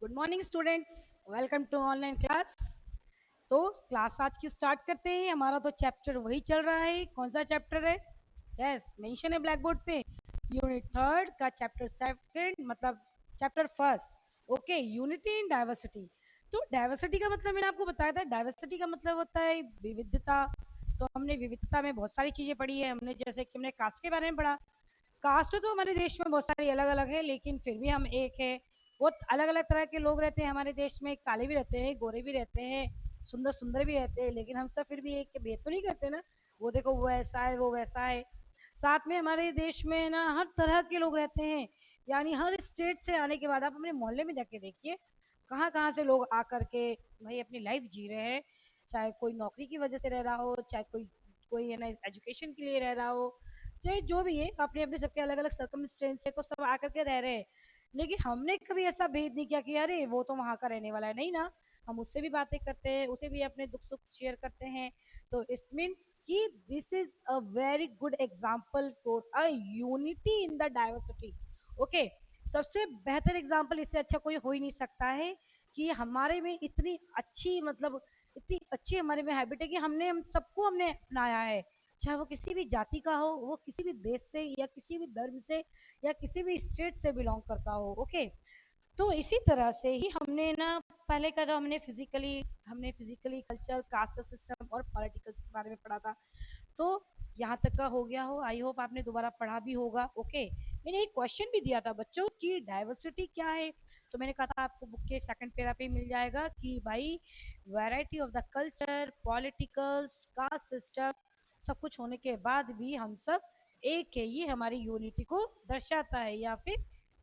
Good morning students, welcome to online class. तो class आज की स्टार्ट करते हैं। हमारा तो चैप्टर वही चल रहा है। कौन सा चैप्टर है? यस, मेंशन है ब्लैक बोर्ड पे। यूनिट थर्ड का चैप्टर सेकंड, मतलब chapter first. Okay, unity in diversity. तो डाइवर्सिटी का मतलब मैंने आपको बताया था। डाइवर्सिटी का मतलब होता है विविधता। तो हमने विविधता में बहुत सारी चीजें पढ़ी है। हमने जैसे कि हमने कास्ट के बारे में पढ़ा। कास्ट तो हमारे देश में बहुत सारी अलग अलग है, लेकिन फिर भी हम एक है। बहुत अलग अलग तरह के लोग रहते हैं हमारे देश में। काले भी रहते हैं, गोरे भी रहते हैं, सुंदर सुंदर भी रहते हैं, लेकिन हम सब फिर भी एक के भेद तो नहीं करते ना। वो देखो, वो ऐसा है, वो वैसा है। साथ में हमारे देश में ना हर तरह के लोग रहते हैं। यानी हर स्टेट से आने के बाद आप अपने मोहल्ले में जाके देखिए, कहाँ कहाँ से लोग आकर के भाई अपनी लाइफ जी रहे हैं। चाहे कोई नौकरी की वजह से रह रहा हो, चाहे कोई कोई है ना एजुकेशन के लिए रह रहा हो, चाहे जो भी है, अपने अपने सबके अलग अलग सर्कमस्टेंस से तो सब आकर के रह रहे हैं। लेकिन हमने कभी ऐसा भेद नहीं किया कि अरे वो तो वहां का रहने वाला है। नहीं ना, हम उससे भी बातें करते हैं, उसे भी अपने दुख सुख शेयर करते हैं। तो इट मीन्स कि this is a very good example for a unity in the diversity. Okay, सबसे बेहतर एग्जाम्पल इससे अच्छा कोई हो ही नहीं सकता है कि हमारे में इतनी अच्छी, मतलब इतनी अच्छी हमारे में हैबिट है कि हम सबको हमने अपनाया है। चाहे वो किसी भी जाति का हो, वो किसी भी देश से या किसी भी धर्म से या किसी भी स्टेट से बिलोंग करता हो। ओके, तो इसी तरह से ही हमने ना पहले का जो हमने फिजिकली कल्चर, कास्ट सिस्टम और पॉलिटिकल्स के बारे में पढ़ा था। तो यहाँ तक का हो गया हो। आई होप आपने दोबारा पढ़ा भी होगा। ओके, मैंने एक क्वेश्चन भी दिया था बच्चों की डाइवर्सिटी क्या है। तो मैंने कहा था आपको बुक के सेकंड पेरा पे मिल जाएगा कि भाई variety of the culture, politicals, caste system, सब कुछ होने के बाद भी हम सब एक है। ये हमारी यूनिटी को दर्शाता है या फिर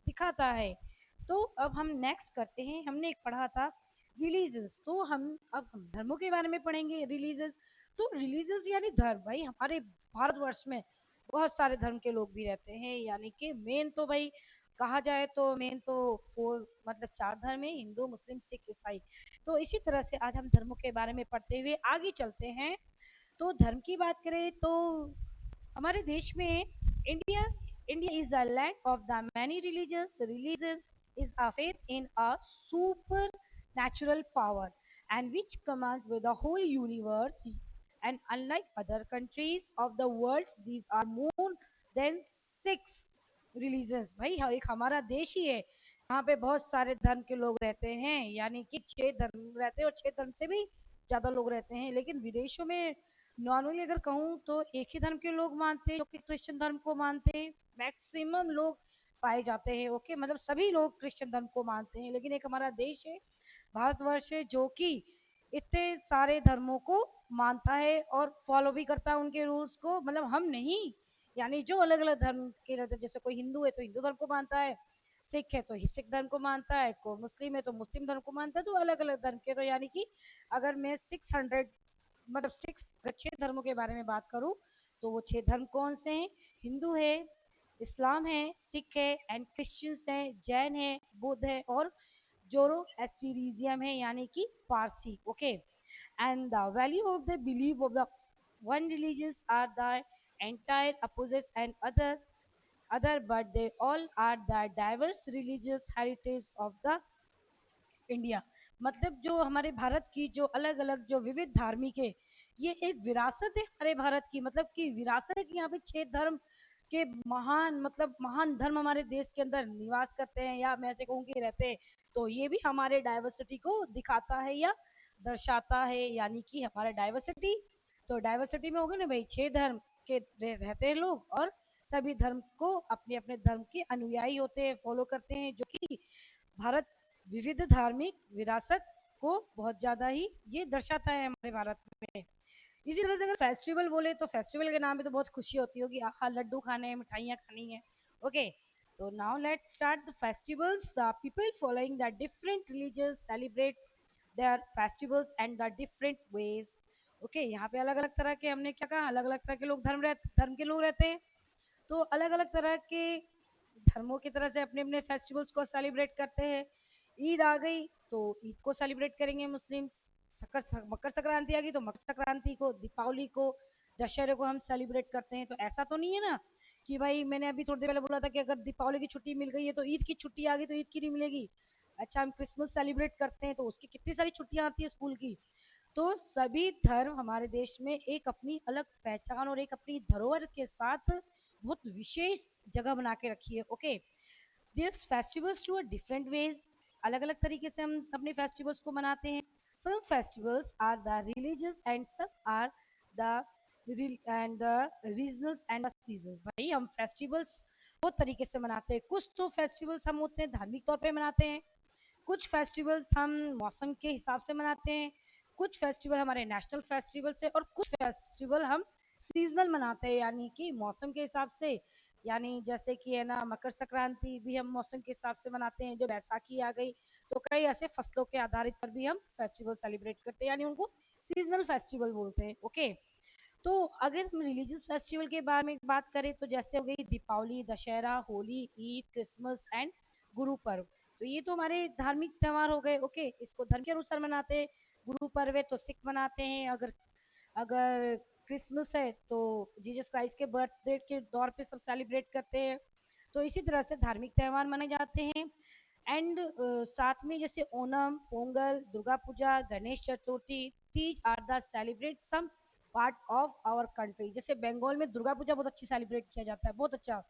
दिखाता है। तो अब हम नेक्स्ट करते हैं। हमने एक पढ़ा था रिलीजियस, तो हम धर्मों के बारे में पढ़ेंगे। रिलीजियस, तो रिलीजियस यानी धर्म। भाई हमारे भारतवर्ष में बहुत सारे धर्म के लोग भी रहते हैं। यानी कि मेन तो भाई कहा जाए तो मेन तो फोर, मतलब चार धर्म है: हिंदू, मुस्लिम, सिख, ईसाई। तो इसी तरह से आज हम धर्मों के बारे में पढ़ते हुए आगे चलते हैं। तो धर्म की बात करें तो हमारे देश में India India is the land of the many religious. Religious is a faith in a supernatural power and which commands with the whole universe. And unlike other countries of the world, these are more than six religions। भाई एक हमारा देश ही है यहाँ पे बहुत सारे धर्म के लोग रहते हैं। यानी कि छह धर्म रहते हैं और छह धर्म से भी ज्यादा लोग रहते हैं। लेकिन विदेशों में नॉर्मली अगर कहूँ तो एक ही धर्म के लोग मानते हैं, जो कि क्रिश्चियन धर्म को मानते हैं। मैक्सिमम लोग पाए जाते हैं। ओके, मतलब सभी लोग क्रिश्चियन धर्म को मानते हैं। लेकिन एक हमारा देश है, भारतवर्ष है, जो कि इतने सारे धर्मों को मानता है और फॉलो भी करता है उनके रूल्स को। मतलब हम नहीं, यानी जो अलग अलग धर्म के रहते हैं, जैसे कोई हिंदू है तो हिंदू धर्म को मानता है, सिख है तो सिख धर्म को मानता है, कोई मुस्लिम है तो मुस्लिम धर्म को मानता है। तो अलग अलग धर्म के, तो यानी कि अगर मैं 600, मतलब सिक्स, छह धर्मों के बारे में बात करूं तो वो छह धर्म कौन से हैं? हिंदू है, इस्लाम है, सिख है, एंड क्रिश्चियंस है, जैन है, बुद्ध है, और जोरोएस्ट्रियनिज्म है, यानी कि Parsi. Okay, and the value of the belief of the one religions are the entire opposites and other, but they all are the diverse religious heritage of the India. मतलब जो हमारे भारत की जो अलग अलग जो विविध धार्मिक है, ये एक विरासत है हमारे भारत की। मतलब कि विरासत है कि यहाँ पे छह धर्म के महान, मतलब महान धर्म हमारे देश के अंदर निवास करते हैं, या मैं ऐसे कहूँ कि रहते हैं। तो ये भी हमारे डाइवर्सिटी को दिखाता है या दर्शाता है। यानी कि हमारा डाइवर्सिटी, तो डाइवर्सिटी में हो गए ना भाई, छह धर्म के रहते हैं लोग, और सभी धर्म को अपने अपने धर्म के अनुयायी होते हैं, फॉलो करते हैं, जो कि भारत विविध धार्मिक विरासत को बहुत ज्यादा ही ये दर्शाता है हमारे भारत में। इसी तरह से अगर फेस्टिवल बोले तो फेस्टिवल के नाम पे तो बहुत खुशी होती होगी, आहा लड्डू खाने हैं, मिठाइयाँ खानी है। ओके, तो now let's start the festivals. The people following the different religious celebrate their festivals and the different ways. Okay, यहाँ पे अलग अलग तरह के, हमने क्या कहा, अलग अलग तरह के लोग धर्म के लोग रहते हैं। तो अलग अलग तरह के धर्मों की तरह से अपने अपने फेस्टिवल्स को सेलिब्रेट करते हैं। ईद आ गई तो ईद को सेलिब्रेट करेंगे मुस्लिम। मकर संक्रांति आ गई तो मकर संक्रांति को, दीपावली को, दशहरे को हम सेलिब्रेट करते हैं। तो ऐसा तो नहीं है ना कि भाई मैंने अभी थोड़ी देर पहले बोला था कि अगर दीपावली की छुट्टी मिल गई है तो ईद की छुट्टी आ गई तो ईद की नहीं मिलेगी। अच्छा हम क्रिसमस सेलिब्रेट करते हैं तो उसकी कितनी सारी छुट्टियां आती है स्कूल की। तो सभी धर्म हमारे देश में एक अपनी अलग पहचान और एक अपनी धरोहर के साथ बहुत विशेष जगह बना के रखी है। Okay, this festivals to a different ways, अलग अलग तरीके से हम अपने फेस्टिवल्स को मनाते हैं। Some festivals are the religious and some are the and the regionals and the seasons. भाई हम फेस्टिवल्स बहुत तरीके से मनाते हैं। कुछ तो फेस्टिवल्स हम होते हैं धार्मिक तौर पे मनाते हैं, कुछ फेस्टिवल्स हम मौसम के हिसाब से मनाते हैं, कुछ फेस्टिवल हमारे नेशनल फेस्टिवल से, और कुछ फेस्टिवल हम सीजनल मनाते हैं यानी कि मौसम के हिसाब से। यानी जैसे कि है ना मकर संक्रांति भी हम मौसम के हिसाब से मनाते हैं। जो बैसाखी आ गई तो कई ऐसे फसलों के आधारित पर भी हम फेस्टिवल सेलिब्रेट करते हैं, यानी उनको सीजनल फेस्टिवल बोलते हैं। ओके, तो अगर हम रिलीजियस फेस्टिवल के बारे में बात करें तो जैसे हो गई दीपावली, दशहरा, होली, ईद, क्रिसमस एंड गुरु पर्व। तो ये तो हमारे धार्मिक त्योहार हो गए। ओके, इसको धर्म के अनुसार मनाते हैं। गुरु पर्व है तो सिख मनाते हैं, अगर अगर क्रिसमस है तो जीसस क्राइस्ट के बर्थडे के दौर पे सब सेलिब्रेट करते हैं। तो इसी तरह से धार्मिक त्योहार मनाए जाते हैं। एंड साथ में जैसे Onam, Pongal, Durga Puja, Ganesh Chaturthi, Teej are the celebrate some part of our country. जैसे बंगाल में दुर्गा पूजा बहुत अच्छी सेलिब्रेट किया जाता है, बहुत अच्छा।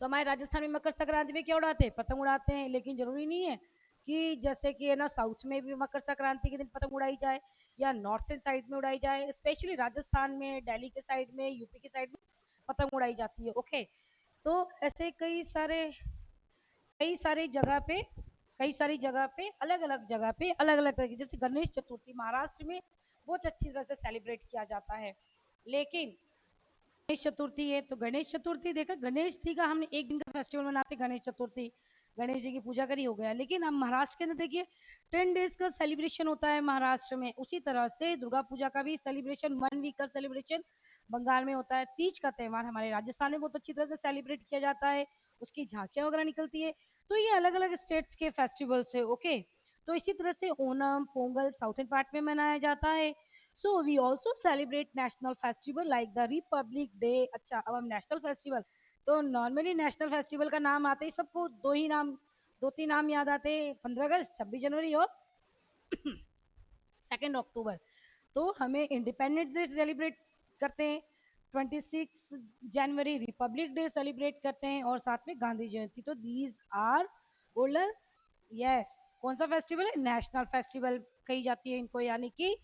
तो हमारे राजस्थान में मकर संक्रांति में क्या उड़ाते हैं, पतंग उड़ाते हैं। लेकिन जरूरी नहीं है कि जैसे कि है ना साउथ में भी मकर संक्रांति के दिन पतंग उड़ाई जाए या नॉर्थन साइड में उड़ाई जाए। स्पेशली राजस्थान में, दिल्ली के साइड में, यूपी के साइड में पतंग उड़ाई जाती है। ओके, तो ऐसे कई सारी जगह पे अलग अलग जगह पे अलग अलग तरह की, जैसे गणेश चतुर्थी महाराष्ट्र में बहुत अच्छी तरह से सेलिब्रेट किया जाता है। लेकिन गणेश चतुर्थी है तो गणेश चतुर्थी देखा, गणेश जी का हम एक दिन का फेस्टिवल मनाते हैं गणेश चतुर्थी, गणेश जी की पूजा करी हो गया। लेकिन हम महाराष्ट्र के अंदर देखिए 10 डेज का सेलिब्रेशन होता है महाराष्ट्र में। उसी तरह से दुर्गा पूजा का भी सेलिब्रेशन 1 वीक का सेलिब्रेशन बंगाल में होता है। तीज का त्यौहार हमारे राजस्थान में बहुत अच्छी तरह से सेलिब्रेट किया जाता है, उसकी झांकियां वगैरह निकलती है। तो ये अलग अलग स्टेट्स के फेस्टिवल्स है। ओके, तो इसी तरह से ओणम, पोंगल साउथर्न पार्ट में मनाया जाता है। So we also celebrate national festival like the Republic Day. अच्छा, अब हम नेशनल फेस्टिवल, तो नॉर्मली नेशनल फेस्टिवल का नाम आते ही सबको दो तीन नाम याद आते हैं, 15 अगस्त, 26 जनवरी और 2 अक्टूबर। तो हमें इंडिपेंडेंस डे सेलिब्रेट करते हैं, 26 जनवरी रिपब्लिक डे सेलिब्रेट करते हैं, और साथ में गांधी जयंती। तो दीज आर ओल्डर, यस, कौन सा फेस्टिवल है, नेशनल फेस्टिवल कही जाती है इनको, यानी कि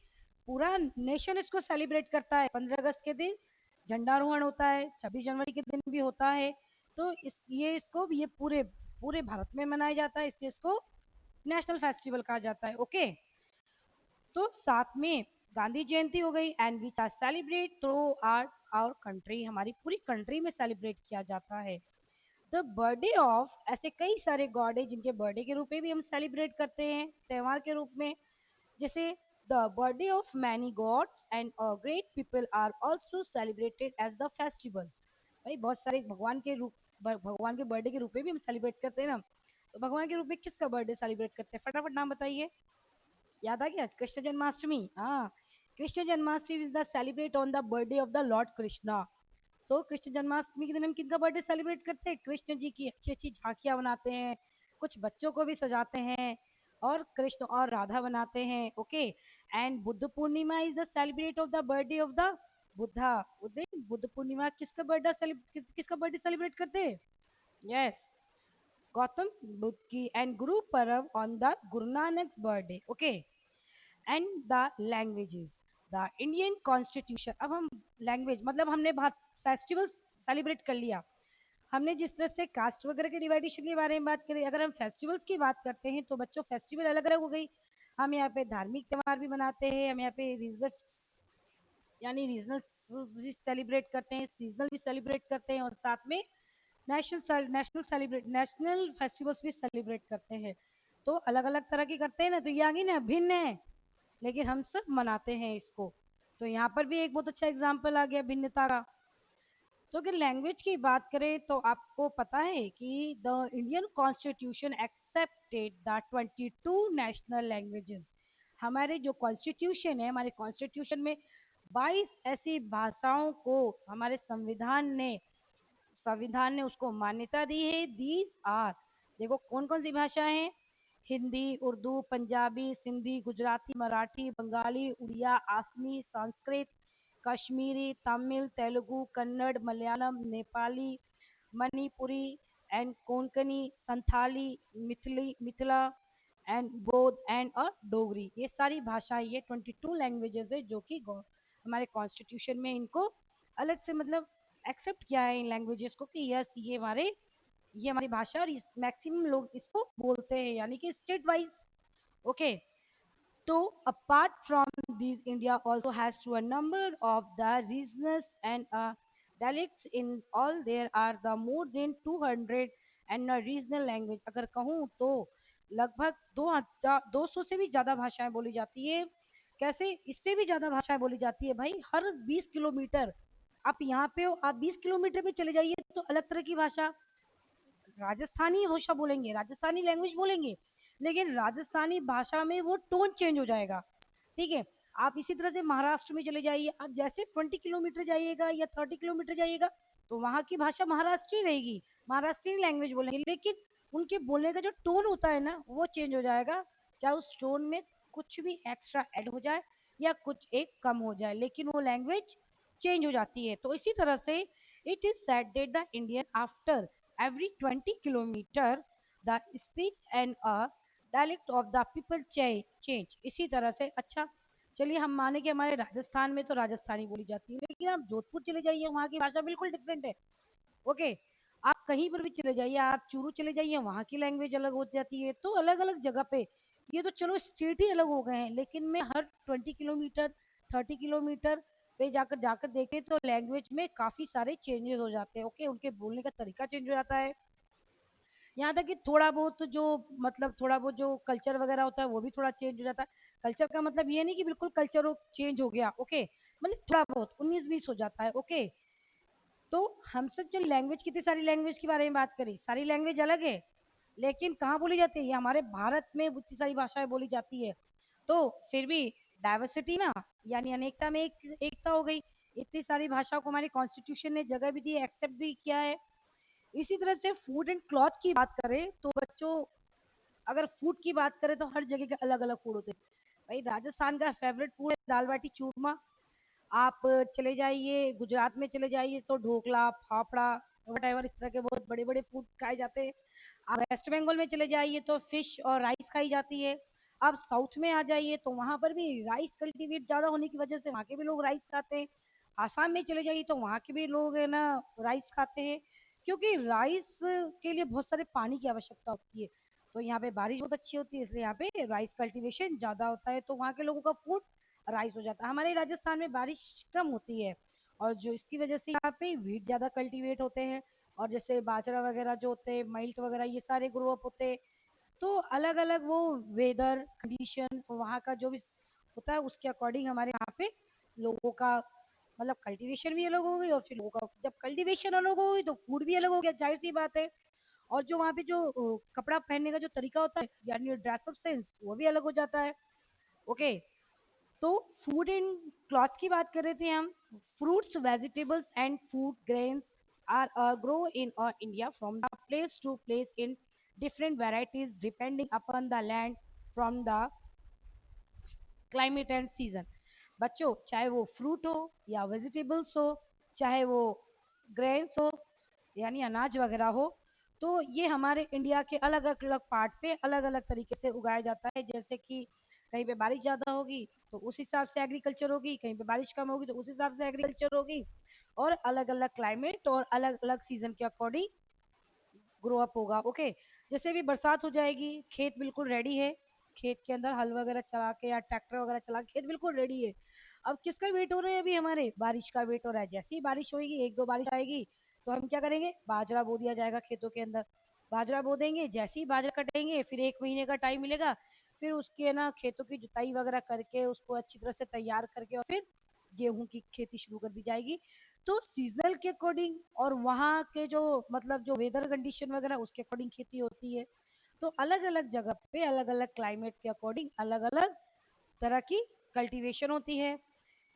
पूरा नेशन इसको सेलिब्रेट करता है। 15 अगस्त के दिन झंडारोहण होता है, 26 जनवरी के दिन भी होता है। तो ये पूरे पूरे भारत में मनाया जाता है, इसलिए इसको नेशनल फेस्टिवल कहा जाता है। ओके, तो साथ में गांधी जयंती हो गई, and which are celebrate through our country, हमारी पूरी कंट्री में सेलिब्रेट किया जाता है। द बर्थडे ऑफ, ऐसे कई सारे गॉड है जिनके बर्थडे के रूप में भी हम सेलिब्रेट करते हैं त्योहार के रूप में। जैसे the birthday of many gods and great people are also celebrated as the festival. भाई बहुत सारे भगवान के बर्थडे के रूप में भी हम सेलिब्रेट करते हैं ना। तो भगवान के रूप में किसका बर्थडे सेलिब्रेट करते हैं, फटाफट नाम बताइए। याद आ गया, कृष्ण जन्माष्टमी। हाँ, Krishna Janmashtami is the celebrate on the birthday of the Lord Krishna. तो कृष्ण जन्माष्टमी के दिन हम किनका बर्थडे सेलिब्रेट करते हैं, कृष्ण जी की अच्छी अच्छी झांकियां बनाते हैं, कुछ बच्चों को भी सजाते हैं, और कृष्ण और राधा बनाते हैं। Okay, and Buddha Purnima is the celebrate of the birthday of the Buddha. Buddha Purnima किसका बर्थडे सेलिब्रेट करते हैं, यस, गौतम बुद्ध की। And Guru Parv on the Guru Nanak birthday. Okay, and the languages, the Indian constitution. अब हम लैंग्वेज मतलब हमने फेस्टिवल सेलिब्रेट कर लिया, हमने जिस तरह से कास्ट वगैरह के डिवाइडेशन के बारे में बात करी। अगर हम फेस्टिवल्स की बात करते हैं तो बच्चों फेस्टिवल अलग अलग हो गई। हम यहाँ पे धार्मिक त्योहार भी मनाते हैं, हम यहाँ पे रीजनल भी सेलिब्रेट करते हैं, सीजनल भी सेलिब्रेट करते हैं, और साथ में नेशनल फेस्टिवल्स भी सेलिब्रेट करते हैं। तो अलग अलग तरह की करते हैं ना, तो ये आगे ना भिन्न है, लेकिन हम सब मनाते हैं इसको। तो यहाँ पर भी एक बहुत अच्छा एग्जाम्पल आ गया भिन्नता का। तो अगर लैंग्वेज की बात करें तो आपको पता है कि the Indian constitution accepted the 22 national languages. हमारे जो कॉन्स्टिट्यूशन है, हमारे कॉन्स्टिट्यूशन में 22 ऐसी भाषाओं को हमारे संविधान ने उसको मान्यता दी है। दीज आर, देखो कौन कौन सी भाषा है, हिंदी, उर्दू, पंजाबी, सिंधी, गुजराती, मराठी, बंगाली, उड़िया, आसमी, संस्कृत, कश्मीरी, तमिल, तेलुगु, कन्नड़, मलयालम, नेपाली, मणिपुरी एंड कोंकणी, संथाली, मिथिला एंड बोध एंड डोगरी। ये सारी भाषाएं, ये 22 लैंग्वेजेस है जो कि हमारे कॉन्स्टिट्यूशन में इनको अलग से मतलब एक्सेप्ट किया है इन लैंग्वेजेस को कि यस ये हमारी भाषा और मैक्सिमम लोग इसको बोलते हैं यानी कि state wise. Okay, so apart from these, India also has to a number of the regions and dialects. In all, there are the more than 200 and a regional language. अगर कहूँ तो लगभग 200 से भी ज्यादा भाषाएं बोली जाती है। कैसे, इससे भी ज्यादा भाषाएं बोली जाती है भाई। हर 20 किलोमीटर आप यहाँ पे हो, आप 20 किलोमीटर पे चले जाइए तो अलग तरह की भाषा, राजस्थानी भाषा बोलेंगे, राजस्थानी लैंग्वेज बोलेंगे, लेकिन राजस्थानी भाषा में वो टोन चेंज हो जाएगा। ठीक है, आप इसी तरह से महाराष्ट्र में चले जाइए, आप जैसे 20 किलोमीटर जाइएगा या 30 किलोमीटर जाइएगा तो वहाँ की भाषा महाराष्ट्री रहेगी, महाराष्ट्री लैंग्वेज बोलेंगे, लेकिन उनके बोलने का जो टोन होता है ना वो चेंज हो जाएगा। चाहे उस टोन में कुछ भी एक्स्ट्रा ऐड हो जाए या कुछ एक कम हो जाए, लेकिन वो लैंग्वेज चेंज हो जाती है। तो इसी तरह से it is said that the Indian after every 20 kilometer the speech and a dialect of the people change। इसी तरह से अच्छा, चलिए हम माने कि हमारे राजस्थान में तो राजस्थानी बोली जाती है, लेकिन आप जोधपुर चले जाइए वहाँ की भाषा बिल्कुल डिफरेंट है। ओके, आप कहीं पर भी चले जाइए, आप चूरू चले जाइए वहाँ की लैंग्वेज अलग हो जाती है। तो अलग अलग जगह पे ये तो चलो स्टेट ही अलग हो गए हैं, लेकिन मैं हर 20 किलोमीटर 30 किलोमीटर पे जाकर जाकर देखे तो लैंग्वेज में काफी सारे चेंजेस हो जाते हैं। ओके, उनके बोलने का तरीका चेंज हो जाता है। यहाँ तक कि थोड़ा बहुत जो मतलब थोड़ा बहुत जो कल्चर वगैरह होता है वो भी थोड़ा चेंज हो जाता है। कल्चर का मतलब ये नहीं कि बिल्कुल कल्चर चेंज हो गया। ओके, मतलब थोड़ा बहुत 19-20 हो जाता है। ओके, तो हम सब जो लैंग्वेज, कितनी सारी लैंग्वेज के बारे में बात करी, सारी लैंग्वेज अलग है, लेकिन कहाँ बोली जाती है, ये हमारे भारत में इतनी सारी भाषाएं बोली जाती है। तो फिर भी डाइवर्सिटी ना, यानी अनेकता में एकता हो गई। इतनी सारी भाषाओं को हमारे कॉन्स्टिट्यूशन ने जगह भी दी, एक्सेप्ट भी किया है। इसी तरह से फूड एंड क्लॉथ की बात करें तो बच्चों, अगर फूड की बात करें तो हर जगह के अलग अलग फूड होते हैं। भाई राजस्थान का फेवरेट फूड है दाल बाटी चूरमा। आप चले जाइए गुजरात में चले जाइए तो ढोकला, फाफड़ा, वट एवर, इस तरह के बहुत बड़े बड़े फूड खाए जाते हैं। आप वेस्ट बंगाल में चले जाइए तो फिश और राइस खाई जाती है। आप साउथ में आ जाइए तो वहाँ पर भी राइस कल्टीवेट ज़्यादा होने की वजह से वहाँ के भी लोग राइस खाते हैं। आसाम में चले जाइए तो वहाँ के भी लोग है ना राइस खाते हैं, क्योंकि राइस के लिए बहुत सारे पानी की आवश्यकता होती है। तो यहाँ पे बारिश बहुत अच्छी होती है, इसलिए यहाँ पे राइस कल्टीवेशन ज़्यादा होता है, तो वहाँ के लोगों का फूड राइस हो जाता है। हमारे राजस्थान में बारिश कम होती है और जो इसकी वजह से यहाँ पे वीट ज़्यादा कल्टीवेट होते हैं, और जैसे बाजरा वगैरह जो होते हैं, माइल्ट वगैरह, ये सारे ग्रो अप होते हैं। तो अलग अलग वो वेदर कंडीशन वहाँ का जो भी होता है उसके अकॉर्डिंग हमारे यहाँ पे लोगों का मतलब कल्टीवेशन भी अलग हो गई, और फिर लोगों का जब कल्टीवेशन अलग हो गई तो फूड भी अलग हो गया, जाहिर सी बात है। और जो वहाँ पे जो कपड़ा पहनने का जो तरीका होता है यानी ड्रेसअप सेंस, वो भी अलग हो जाता है। ओके, तो फूड एंड क्लॉथ्स की बात कर रहे थे हम। Fruits, vegetables and food grains are grow in India from the place to place in different varieties depending upon the land from the climate and season। बच्चों, चाहे वो फ्रूट हो या वेजिटेबल्स हो, चाहे वो ग्रेन्स हो यानी अनाज वगैरह हो, तो ये हमारे इंडिया के अलग अलग पार्ट पे अलग अलग तरीके से उगाया जाता है। जैसे कि कहीं पे बारिश ज़्यादा होगी तो उस हिसाब से एग्रीकल्चर होगी, कहीं पे बारिश कम होगी तो उस हिसाब से एग्रीकल्चर होगी, और अलग अलग क्लाइमेट और अलग अलग सीजन के अकॉर्डिंग ग्रो अप होगा। ओके, जैसे भी बरसात हो जाएगी, खेत बिल्कुल रेडी है, खेत के अंदर हल वगैरह चला के या ट्रैक्टर वगैरह चला के खेत बिल्कुल रेडी है। अब किसका वेट हो रहा है, अभी हमारे बारिश का वेट हो रहा है। जैसे ही बारिश होगी, एक दो बारिश आएगी तो हम क्या करेंगे, बाजरा बो दिया जाएगा खेतों के अंदर। बाजरा बो देंगे, जैसे ही बाजरा कटेंगे फिर 1 महीने का टाइम मिलेगा, फिर उसके ना खेतों की जुताई वगैरह करके उसको अच्छी तरह से तैयार करके और फिर गेहूं की खेती शुरू कर दी जाएगी। तो सीजनल के अकॉर्डिंग और वहाँ के जो मतलब जो वेदर कंडीशन वगैरह उसके अकॉर्डिंग खेती होती है। तो अलग अलग जगह पे अलग अलग क्लाइमेट के अकॉर्डिंग अलग अलग तरह की कल्टीवेशन होती है।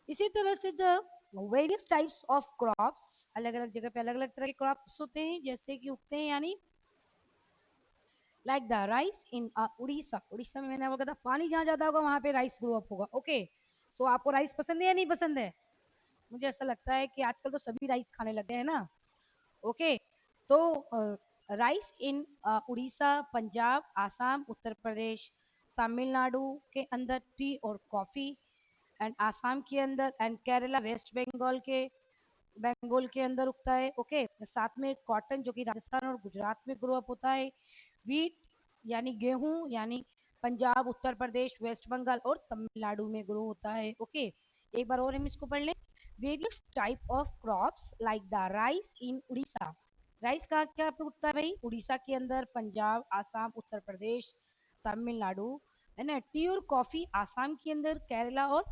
इसी तरह से the various types of crops, अलग अलग जगह पे अलग अलग तरह के क्रॉप्स होते हैं जैसे कि उगते हैं, यानी लाइक द राइस इन उड़ीसा, उड़ीसा में मैंने आपको कहा था पानी जहाँ ज्यादा होगा वहां पे राइस ग्रो अप होगा। ओके, सो आपको राइस पसंद है या नहीं पसंद है? मुझे ऐसा लगता है कि आजकल तो सभी राइस खाने लगे हैं ना। ओके, तो राइस इन उड़ीसा, पंजाब, आसाम, उत्तर प्रदेश, तमिलनाडु के अंदर टी और कॉफी, एंड आसाम के अंदर, एंड केरला, वेस्ट बंगाल के अंदर उगता है। ओके, साथ में कॉटन जो कि राजस्थान और गुजरात में ग्रो अप होता है। वीट यानी गेहूं यानी पंजाब, उत्तर प्रदेश, वेस्ट बंगाल और तमिलनाडु में ग्रो होता है। ओके, एक बार और हम इसको पढ़ लें। Various type of crops like the rice in Orissa, rice कहाँ क्या पे उगता है भाई? उड़ीसा के अंदर, पंजाब, आसाम, उत्तर प्रदेश, तमिलनाडु, है ना। टी और कॉफी आसाम के अंदर, केरला और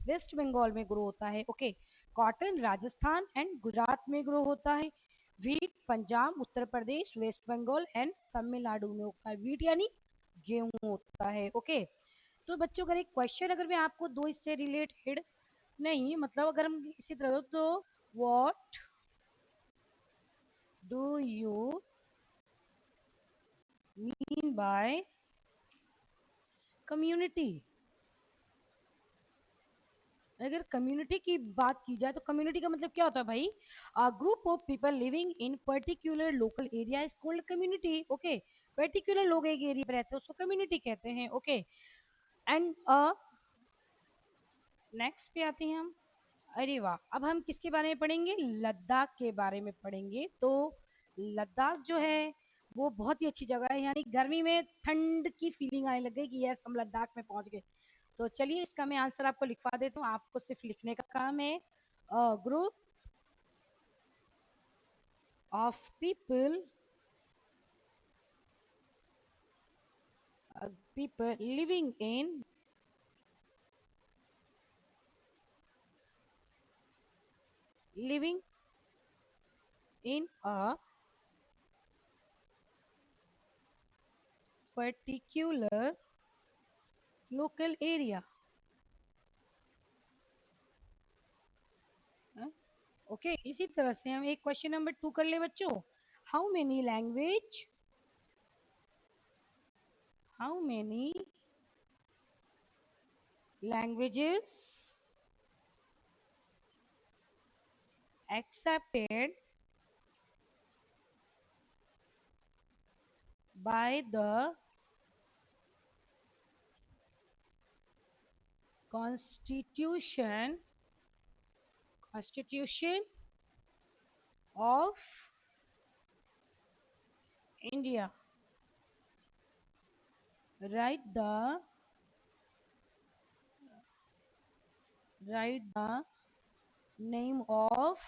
वेस्ट बंगाल में ग्रो होता है। Okay, cotton Rajasthan and Gujarat में ग्रो होता है। वीट पंजाब, उत्तर प्रदेश, वेस्ट बंगाल एंड तमिलनाडु में उगता है। वीट यानी गेहूं होता है। ओके, तो बच्चों अगर एक क्वेश्चन अगर मैं आपको दो इससे रिलेटेड, नहीं मतलब अगर हम इसी तरह तो what do you mean by community? अगर कम्युनिटी की बात की जाए तो कम्युनिटी का मतलब क्या होता है भाई? A group of people living in particular local area is called community. Okay, particular लोग एक एरिया पे रहते हैं उसको कम्युनिटी कहते हैं। ओके, एंड नेक्स्ट पे आते हैं हम। अरे वाह, अब हम किसके बारे में पढ़ेंगे? लद्दाख के बारे में पढ़ेंगे। तो लद्दाख जो है वो बहुत ही अच्छी जगह है, यानी गर्मी में ठंड की फीलिंग आने लग गई कि यस हम लद्दाख में पहुंच गए। तो चलिए इसका मैं आंसर आपको लिखवा देता हूँ, आपको सिर्फ लिखने का काम है। Group of people people living in a particular local area. Okay, इसी तरह से हम एक क्वेश्चन नंबर 2 कर ले बच्चों। How many language, how many languages accepted by the constitution of India? Write the name of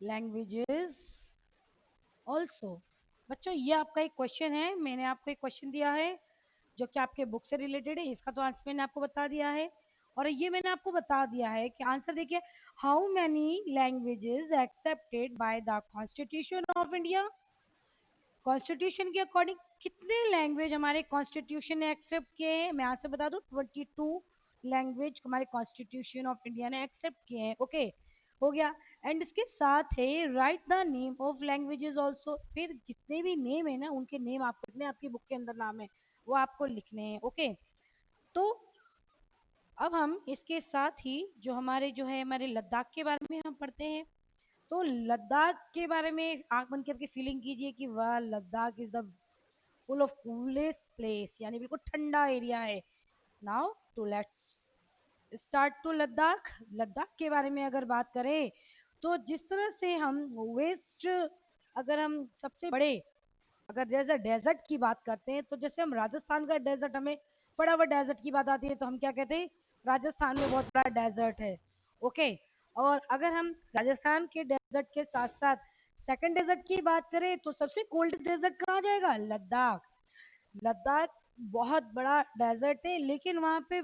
languages also। बच्चों ये आपका एक क्वेश्चन है, मैंने आपको एक क्वेश्चन दिया है जो कि आपके बुक से रिलेटेड है, इसका तो आंसर मैंने आपको बता दिया है। और ये मैंने आपको बता दिया है कि आंसर देखिए, how many languages accepted by the constitution of India. Constitution के अकॉर्डिंग कितने लैंग्वेज हमारे कॉन्स्टिट्यूशन ने एक्सेप्ट किए हैं? मैं आपसे बता दूं 22 लैंग्वेज हमारे कॉन्स्टिट्यूशन ऑफ इंडिया ने एक्सेप्ट किए हैं। ओके, हो गया। एंड इसके साथ है right the name of languages also, फिर जितने भी नेम है ना उनके नेम आपको लिखने, आपकी बुक के अंदर नाम है वो आपको लिखने हैं। ओके, तो अब हम इसके साथ ही जो हमारे जो है हमारे लद्दाख के बारे में हम पढ़ते हैं। तो लद्दाख के बारे में आंख बंद करके फीलिंग कीजिए कि वाह Ladakh is the full of coolest place, यानी बिल्कुल ठंडा एरिया है। Now to let's start to Ladakh. Ladakh के बारे में अगर बात करें तो जिस तरह से हम वेस्ट, अगर हम सबसे बड़े अगर जैसे डेजर्ट की बात करते हैं तो जैसे हम राजस्थान का डेजर्ट, हमें फटाफट डेजर्ट की बात आती है तो हम क्या कहते हैं? राजस्थान में बहुत बड़ा डेजर्ट है। ओके, और अगर हम राजस्थान के डेजर्ट के साथ साथ सेकंड डेजर्ट की बात करें तो सबसे कोल्डेस्ट डेजर्ट कहाँ जाएगा? लद्दाख। लद्दाख बहुत बड़ा डेजर्ट है, लेकिन वहाँ पे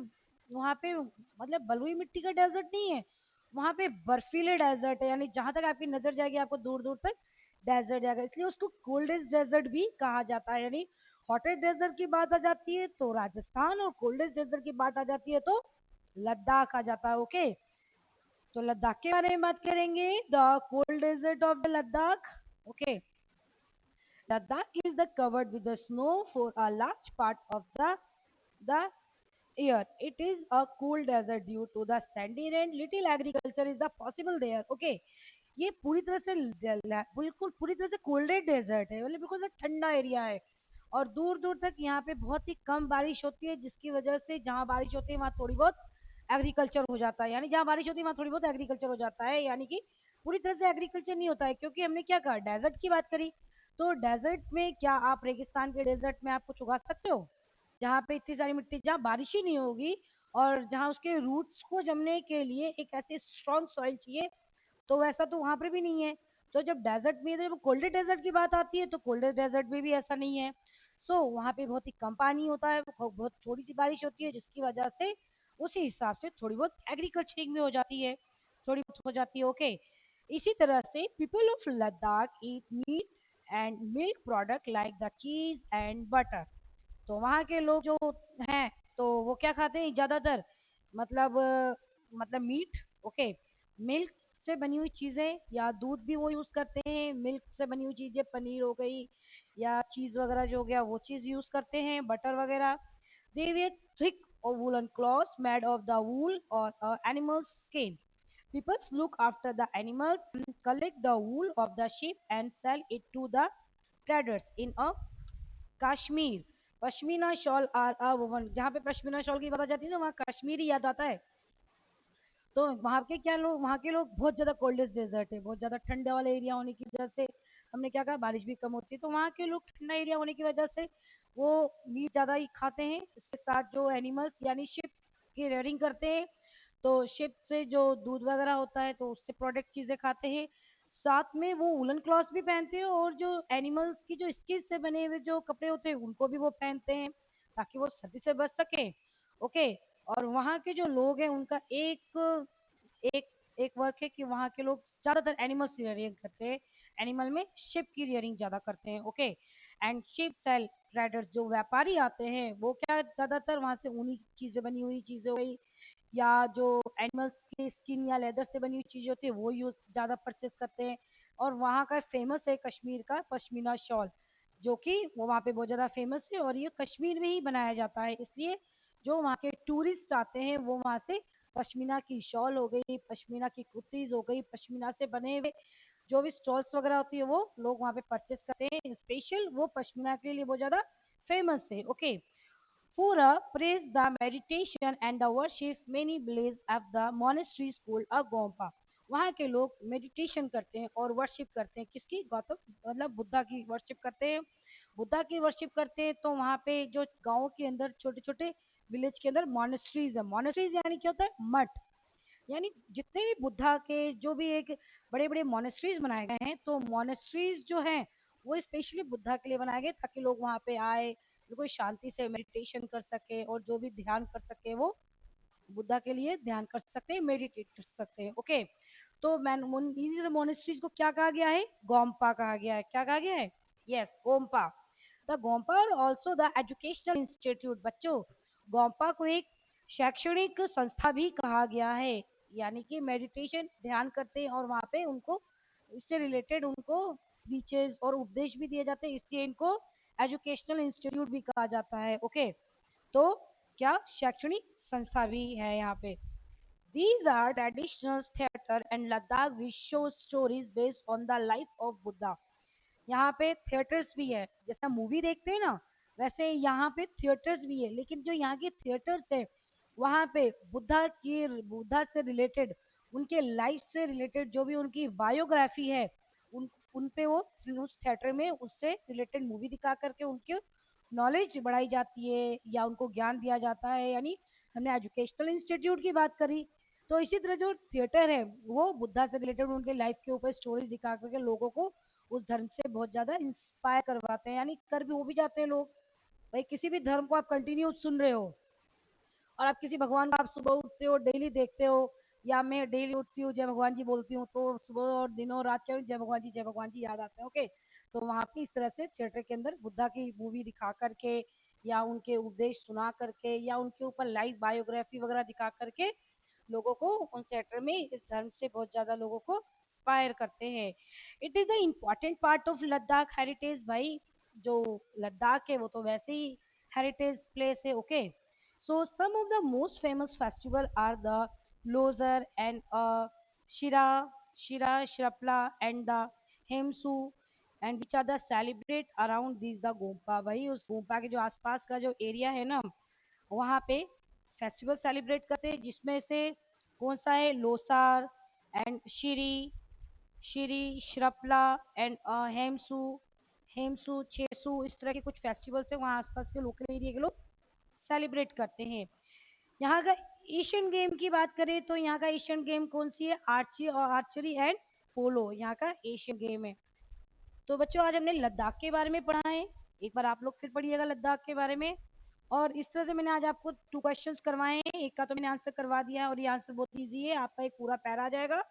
मतलब बलुई मिट्टी का डेजर्ट नहीं है, वहाँ पे बर्फीले डेजर्ट है, यानी जहां तक आपकी नजर जाएगी आपको दूर दूर तक डेजर्ट जाएगा, इसलिए उसको कोल्डेस्ट डेजर्ट भी कहा जाता है। यानी हॉटेस्ट डेजर्ट की बात आ जाती है तो राजस्थान, और कोल्डेस्ट डेजर्ट की बात आ जाती है तो लद्दाख आ जाता है। ओके, तो लद्दाख के बारे में बात करेंगे, the cold desert of the Ladakh. Okay, Ladakh is the covered with the snow for a large part of the year. It is a cool desert due to the sandy and little agriculture is the possible there. Okay, ये पूरी तरह से बिल्कुल पूरी तरह से कोल्डेड desert है, मतलब बिल्कुल ठंडा एरिया है और दूर दूर तक यहाँ पे बहुत ही कम बारिश होती है, जिसकी वजह से जहाँ बारिश होती है वहाँ थोड़ी बहुत एग्रीकल्चर हो जाता है, यानी जहाँ बारिश होती है वहाँ थोड़ी बहुत एग्रीकल्चर हो जाता है, यानी कि पूरी तरह से एग्रीकल्चर नहीं होता है, क्योंकि हमने क्या कहा डेजर्ट की बात करी। तो डेजर्ट में क्या आप रेगिस्तान के डेजर्ट में आप कुछ उगा सकते हो, जहाँ पे इतनी सारी मिट्टी, जहाँ बारिश ही नहीं होगी और जहाँ उसके रूट्स को जमने के लिए एक ऐसी स्ट्रॉन्ग सॉइल चाहिए, तो वैसा तो वहां पर भी नहीं है। तो जब डेजर्ट में, जब कोल्ड डेजर्ट की बात आती है तो कोल्ड डेजर्ट में भी ऐसा नहीं है। सो वहां पे बहुत ही कम पानी होता है, बहुत थोड़ी सी बारिश होती है, जिसकी वजह से उसी हिसाब से थोड़ी बहुत एग्रीकल्चरिंग में हो जाती है, थोड़ी बहुत हो जाती है। ओके, इसी तरह से people of Ladakh eat meat and milk product like the चीज एंड बटर। तो वहाँ के लोग जो हैं तो वो क्या खाते हैं ज्यादातर, मतलब मतलब मीट, ओके, मिल्क से बनी हुई चीजें या दूध भी वो यूज करते हैं, मिल्क से बनी हुई चीजें पनीर हो गई या चीज वगैरह जो हो गया वो चीज यूज करते हैं, बटर वगैरह। They were thick or woolen cloths made of the wool or animal's skin. People look after the animals, collect the wool of the sheep and sell it to the traders in a Kashmir. Pashmina shawl are a woman, जहाँ पे pashmina shawl की बात आ जाती है ना वहाँ कश्मीरी याद आता है। तो वहाँ के क्या लोग, वहाँ के लोग बहुत ज्यादा कोल्डेस्ट डेजर्ट है, बहुत ज्यादा ठंडे वाले एरिया होने की वजह से हमने क्या कहा बारिश भी कम होती है, तो वहाँ के लोग ठंडा एरिया होने की वजह से वो मीट ज्यादा ही खाते हैं। इसके साथ जो एनिमल्स यानी शिप की रेयरिंग करते हैं, तो शिप से जो दूध वगैरह होता है तो उससे प्रोडक्ट चीजें खाते हैं। साथ में वो वुलन क्लॉथ भी पहनते हैं और जो एनिमल्स की जो स्किन से बने हुए जो कपड़े होते हैं उनको भी वो पहनते हैं, ताकि वो सर्दी से बच सके। ओके, और वहाँ के जो लोग हैं उनका एक एक एक वर्क है कि वहाँ के लोग ज्यादातर एनिमल्स की रियरिंग करते हैं, एनिमल में शिप की रियरिंग ज्यादा करते हैं। Okay, and ship sale traders, जो व्यापारी आते हैं वो क्या ज्यादातर वहां से ऊनी चीजें बनी हुई चीजें हो गई या जो एनिमल्स की स्किन या लेदर से बनी हुई चीजें होती है वो यूज ज्यादा परचेस करते हैं। और वहाँ का फेमस है कश्मीर का पश्मीना शॉल, जो कि वो वहाँ पे बहुत ज्यादा फेमस है और ये कश्मीर में ही बनाया जाता है, इसलिए जो वहाँ के टूरिस्ट आते हैं वो वहाँ से पश्मीना की शॉल हो गई, पश्मीना की कुर्तीज हो गई, पश्मीना से बने हुए जो भी स्टॉल्स वगैरह होती है वो लोग वहाँ पे परचेस करते हैं, स्पेशल वो पश्मीना के लिए बहुत ज्यादा फेमस है। Okay, Fura praised the meditation and the worship many believe of the monasteries called a Gompa. वहाँ के लोग मेडिटेशन करते हैं और वर्शिप करते हैं, किसकी, गौतम मतलब बुद्धा की वर्शिप करते हैं, बुद्धा की वर्शिप करते हैं। तो वहाँ पे जो गाँव के अंदर छोटे छोटे विलेज के अंदर मोनेस्ट्रीज है, मोनेस्ट्रीज यानी क्या होता है मठ, यानी जितने भी बुद्धा के जो भी एक बड़े बड़े मोनेस्ट्रीज बनाए गए हैं, तो मोनेस्ट्रीज जो हैं वो स्पेशली बुद्धा के लिए बनाए गए ताकि लोग वहाँ पे आए, बिल्कुल शांति से मेडिटेशन कर सके और जो भी ध्यान कर सके वो बुद्धा के लिए ध्यान कर सकते हैं, मेडिटेट कर सकते हैं। ओके, तो इन मोनेस्ट्रीज को क्या कहा गया है, गोम्पा कहा गया है, क्या कहा गया है, यस गोम्पा। द गोम्पा और ऑल्सो द एजुकेशनल इंस्टीट्यूट, बच्चों गोम्पा को एक शैक्षणिक संस्था भी कहा गया है, यानी कि मेडिटेशन ध्यान करते हैं और वहाँ पे उनको इससे रिलेटेड उनको टीचर्स और उपदेश भी दिए जाते हैं, इसलिए इनको एजुकेशनल इंस्टीट्यूट भी कहा जाता है। ओके, तो क्या शैक्षणिक संस्था भी है यहाँ पे। These are traditional theater and Ladakh which show stories based on the life of Buddha. यहाँ पे थिएटर्स भी है, जैसे हम मूवी देखते हैं ना वैसे यहाँ पे थिएटर्स भी है, लेकिन जो यहाँ के थिएटर्स है वहाँ पे बुद्धा से रिलेटेड, उनके लाइफ से रिलेटेड जो भी उनकी बायोग्राफी है उन पे वो उस थिएटर में उससे रिलेटेड मूवी दिखा करके उनके नॉलेज बढ़ाई जाती है या उनको ज्ञान दिया जाता है, यानी हमने एजुकेशनल इंस्टीट्यूट की बात करी, तो इसी तरह जो थिएटर है वो बुद्धा से रिलेटेड उनके लाइफ के ऊपर स्टोरीज दिखा करके लोगों को उस धर्म से बहुत ज्यादा इंस्पायर करवाते हैं, यानी कर भी वो भी जाते हैं लोग। भाई किसी भी धर्म को आप कंटिन्यू सुन रहे हो और आप किसी भगवान को आप सुबह उठते हो डेली देखते हो, या मैं डेली उठती हूँ जय भगवान जी बोलती हूँ, तो सुबह और दिनों रात क्या जय भगवान जी याद आते हैं। ओके, तो वहाँ पे इस तरह से थिएटर के अंदर बुद्धा की मूवी दिखा करके या उनके उपदेश सुना करके या उनके ऊपर लाइव बायोग्राफी वगैरह दिखा करके लोगों को उन थिएटर में इस धर्म से बहुत ज्यादा लोगों को इंस्पायर करते हैं. It is the important part of Ladakh heritage भाई. जो लद्दाख है वो तो वैसे ही हेरिटेज प्लेस है. Okay, so some of the most famous festival are the Losar and Shirapla and the Hemsu, and which are the celebrate around these the गोम्पा. भाई उस गोम्पा के जो आसपास का जो एरिया है ना, वहाँ पे फेस्टिवल सेलिब्रेट करते हैं, जिसमें से कौन सा है, लोसार एंड श्री श्रपला एंड हेमसू हेमसू छेसू, इस तरह के कुछ फेस्टिवल्स है वहाँ आसपास के लोकल एरिया के लोग सेलिब्रेट करते हैं. यहाँ का एशियन गेम की बात करें तो यहाँ का एशियन गेम कौन सी है, आर्चरी एंड पोलो यहाँ का एशियन गेम है. तो बच्चों आज हमने लद्दाख के बारे में पढ़ा है. एक बार आप लोग फिर पढ़िएगा लद्दाख के बारे में. और इस तरह से मैंने आज आपको 2 क्वेश्चंस करवाए हैं. एक का तो मैंने आंसर करवा दिया और ये आंसर बहुत इजी है. आपका एक पूरा पैरा आ जाएगा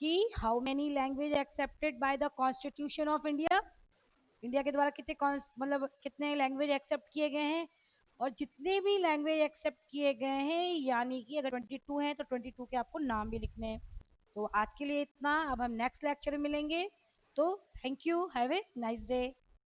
कि how many language accepted by the constitution of India. India के द्वारा कितने मतलब कितने लैंग्वेज एक्सेप्ट किए गए हैं, और जितने भी लैंग्वेज एक्सेप्ट किए गए हैं यानी कि अगर 22 हैं तो 22 के आपको नाम भी लिखने हैं. तो आज के लिए इतना. अब हम नेक्स्ट लेक्चर में मिलेंगे. तो thank you, have a nice day.